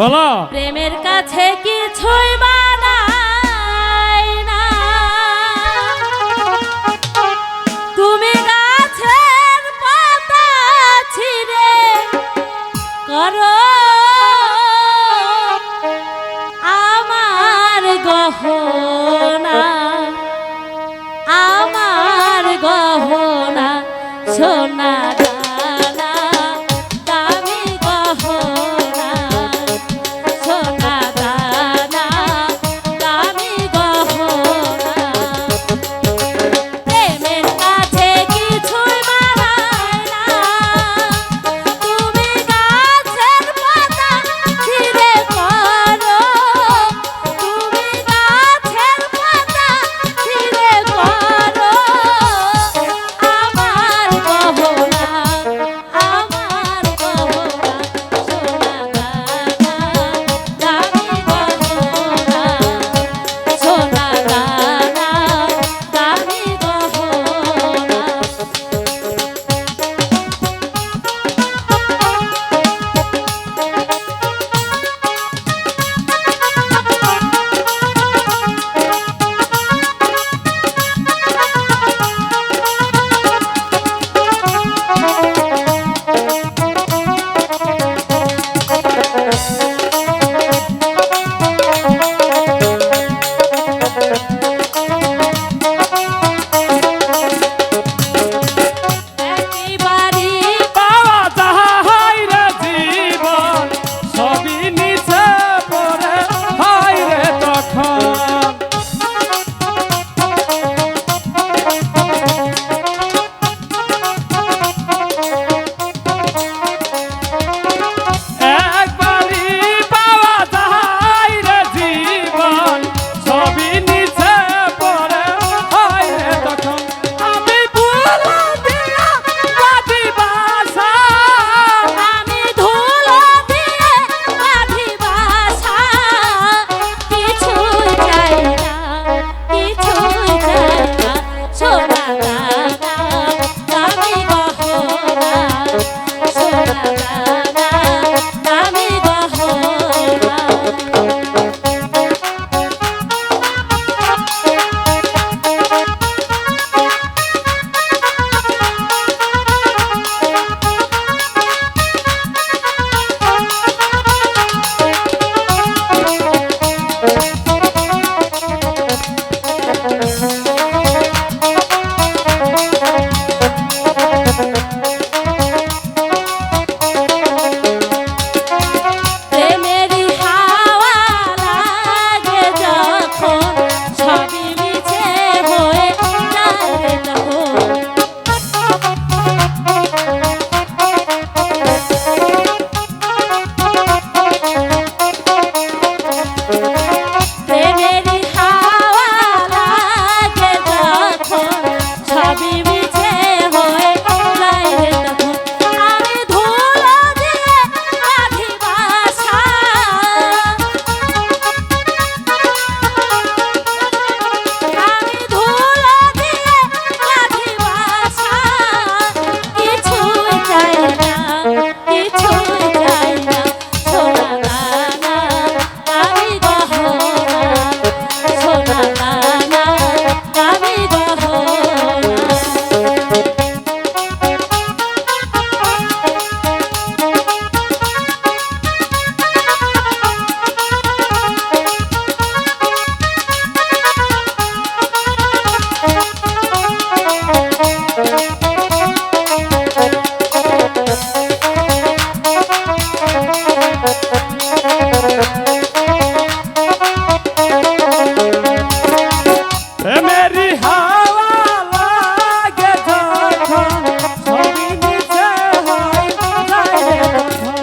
বলো প্রেমের কাছে কিছুই বানায় না, তুমি গাছের পাতা ছিঁড়ে করো আমার গহনা, আমার গহনা সোনা দানা দামি গহনা, সোনা দানা দামি গহনা। প্রেমের কাছে কিছুই মানায় না, তুমি গাছের পাতা ছিঁড়ে করো, তুমি গাছের পাতা ছিঁড়ে করো আমার গহনা, আমার গহনা সোনা দানা দামি গহনা, সোনা দানা দামি গহনা। একই বাড়ি পাওয়া যায় রে জীবন সবই নিচে পড়ে হয় রে তখন একবারই পাওয়া যায় রে জীবন সবই নিচে পড়ে হয় রে তখন আমি ভুল দিয়া বাঁধি বাসা আমি ধুলো দিয়ে বাঁধি বাসা, কিছুই চাই না, কিছুই চাই না সোনা দানা দামি গহনা, সোনা দানা দামি গহনা। প্রেমেরই হাওয়া লাগে যখন সবই মিছে হয়ে যায় রে তখন। প্রেমেরই হাওয়া লাগে যখন সবই মিছে হয়ে যায় রে তখন। আমি ধুলো দিয়ে বাঁধি বাসা, আমি ধুলো দিয়ে বাঁধি বাসা, কিছুই চাই না, কিছুই চাই না সোনা দানা দামি গহনা, সোনা দানা দামি গহনা। মেরি হাওয়া লাগে যখন সবই নিচে হয় যায় রে তখন